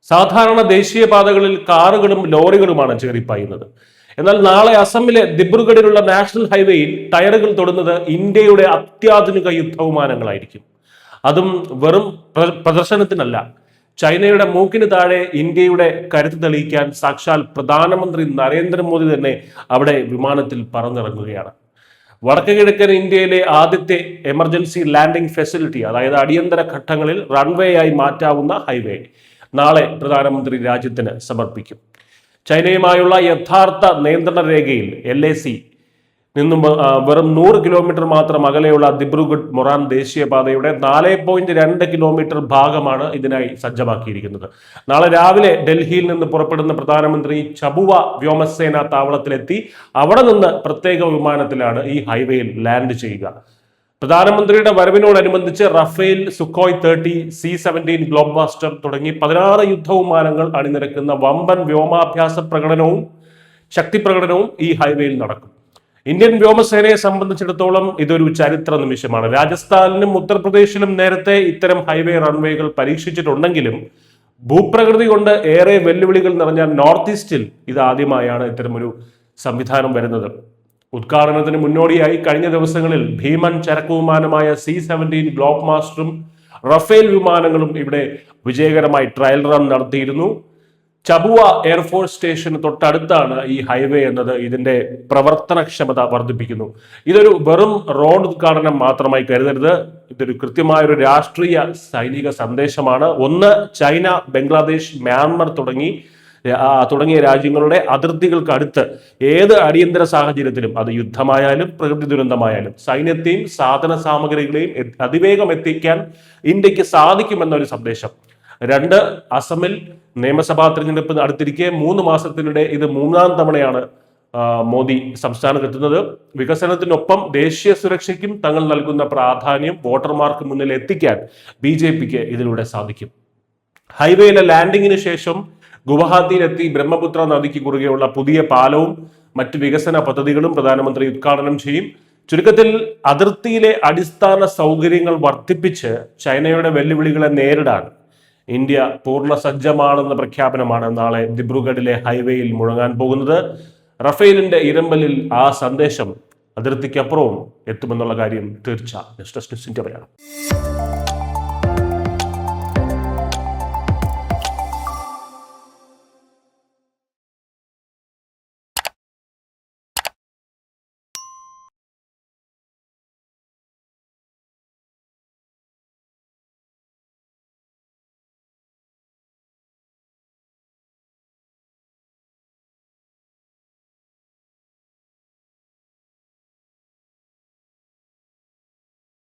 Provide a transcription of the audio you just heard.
സാധാരണ ദേശീയപാതകളിൽ കാറുകളും ലോറികളുമാണ് ചീറിപ്പായുന്നത്. എന്നാൽ നാളെ അസമിലെ ദിബ്രുഗഡിലുള്ള നാഷണൽ ഹൈവേയിൽ ടയറുകൾ തൊടുന്നത് ഇന്ത്യയുടെ അത്യാധുനിക യുദ്ധവിമാനങ്ങളായിരിക്കും. അതും വെറും പ്രദർശനത്തിനല്ല. ചൈനയുടെ മൂക്കിന് താഴെ ഇന്ത്യയുടെ കരുത്ത് തെളിയിക്കാൻ സാക്ഷാൽ പ്രധാനമന്ത്രി നരേന്ദ്രമോദി തന്നെ അവിടെ വിമാനത്തിൽ പറന്നിറങ്ങുകയാണ്. വടക്ക് കിഴക്കൻ ഇന്ത്യയിലെ ആദ്യത്തെ എമർജൻസി ലാൻഡിംഗ് ഫെസിലിറ്റി, അതായത് അടിയന്തര ഘട്ടങ്ങളിൽ റൺവേ ആയി മാറ്റാവുന്ന ഹൈവേ നാളെ പ്രധാനമന്ത്രി രാജ്യത്തിന് സമർപ്പിക്കും. ചൈനയുമായുള്ള യഥാർത്ഥ നിയന്ത്രണ രേഖയിൽ LAC നിന്നും വെറും 100 കിലോമീറ്റർ മാത്രം അകലെയുള്ള ദിബ്രുഗഡ് മൊറാൻ ദേശീയപാതയുടെ 4.2 കിലോമീറ്റർ ഭാഗമാണ് ഇതിനായി സജ്ജമാക്കിയിരിക്കുന്നത്. നാളെ രാവിലെ ഡൽഹിയിൽ നിന്ന് പുറപ്പെടുന്ന പ്രധാനമന്ത്രി ചബുവ വ്യോമസേന താവളത്തിലെത്തി അവിടെ നിന്ന് പ്രത്യേക വിമാനത്തിലാണ് ഈ ഹൈവേയിൽ ലാൻഡ് ചെയ്യുക. പ്രധാനമന്ത്രിയുടെ വരവിനോടനുബന്ധിച്ച് Rafale, Sukhoi 30, C-17 Globemaster തുടങ്ങി 16 യുദ്ധവിമാനങ്ങൾ അണിനിരക്കുന്ന വമ്പൻ വ്യോമാഭ്യാസ പ്രകടനവും ശക്തി പ്രകടനവും ഈ ഹൈവേയിൽ നടക്കും. ഇന്ത്യൻ വ്യോമസേനയെ സംബന്ധിച്ചിടത്തോളം ഇതൊരു ചരിത്ര നിമിഷമാണ്. രാജസ്ഥാനിലും ഉത്തർപ്രദേശിലും നേരത്തെ ഇത്തരം ഹൈവേ റൺവേകൾ പരീക്ഷിച്ചിട്ടുണ്ടെങ്കിലും ഭൂപ്രകൃതി കൊണ്ട് ഏറെ വെല്ലുവിളികൾ നിറഞ്ഞ നോർത്ത് ഈസ്റ്റിൽ ഇതാദ്യമായാണ് ഇത്തരമൊരു സംവിധാനം വരുന്നത്. ഉദ്ഘാടനത്തിന് മുന്നോടിയായി കഴിഞ്ഞ ദിവസങ്ങളിൽ ഭീമൻ ചരക്ക് വിമാനമായ C-17 ഗ്ലോബ് മാസ്റ്ററും റഫേൽ വിമാനങ്ങളും ഇവിടെ വിജയകരമായി ട്രയൽ റൺ നടത്തിയിരുന്നു. ചബുവ എയർഫോഴ്സ് സ്റ്റേഷന് തൊട്ടടുത്താണ് ഈ ഹൈവേ എന്നത് ഇതിന്റെ പ്രവർത്തനക്ഷമത വർദ്ധിപ്പിക്കുന്നു. ഇതൊരു വെറും റോഡ് ഉദ്ഘാടനം മാത്രമായി കരുതരുത്. ഇതൊരു കൃത്യമായൊരു രാഷ്ട്രീയ സൈനിക സന്ദേശമാണ്. ഒന്ന്, ചൈന, ബംഗ്ലാദേശ്, മ്യാൻമർ തുടങ്ങിയ രാജ്യങ്ങളുടെ അതിർത്തികൾക്ക് അടുത്ത് ഏത് അടിയന്തര സാഹചര്യത്തിലും, അത് യുദ്ധമായാലും പ്രകൃതി ദുരന്തമായാലും, സൈന്യത്തെയും സാധന സാമഗ്രികളെയും അതിവേഗം എത്തിക്കാൻ ഇന്ത്യക്ക് സാധിക്കുമെന്നൊരു സന്ദേശം. 2, അസമിൽ നിയമസഭാ തെരഞ്ഞെടുപ്പ് അടുത്തിരിക്കെ 3 മാസത്തിനിടെ ഇത് 3ാം തവണയാണ് മോദി സംസ്ഥാനത്തെത്തുന്നത്. വികസനത്തിനൊപ്പം ദേശീയ സുരക്ഷയ്ക്കും തങ്ങൾ നൽകുന്ന പ്രാധാന്യം വോട്ടർമാർക്ക് മുന്നിൽ എത്തിക്കാൻ BJPക്ക് ഇതിലൂടെ സാധിക്കും. ഹൈവേയിലെ ലാൻഡിങ്ങിന് ശേഷം ഗുവാഹത്തിയിലെത്തി ബ്രഹ്മപുത്ര നദിക്ക് കുറുകെയുള്ള പുതിയ പാലവും മറ്റ് വികസന പദ്ധതികളും പ്രധാനമന്ത്രി ഉദ്ഘാടനം ചെയ്യും. ചുരുക്കത്തിൽ അതിർത്തിയിലെ അടിസ്ഥാന സൗകര്യങ്ങൾ വർദ്ധിപ്പിച്ച് ചൈനയുടെ വെല്ലുവിളികളെ നേരിടാൻ ഇന്ത്യ പൂർണ്ണ സജ്ജമാണെന്ന പ്രഖ്യാപനമാണ് നാളെ ദിബ്രുഗഡിലെ ഹൈവേയിൽ മുഴങ്ങാൻ പോകുന്നത്. റഫേലിന്റെ ഇരമ്പലിൽ ആ സന്ദേശം അതിർത്തിക്കപ്പുറവും എത്തുമെന്നുള്ള കാര്യം തീർച്ച. ന്യൂസ് ഡെസ്ക് ന്യൂസിന്റെ മലയാളം.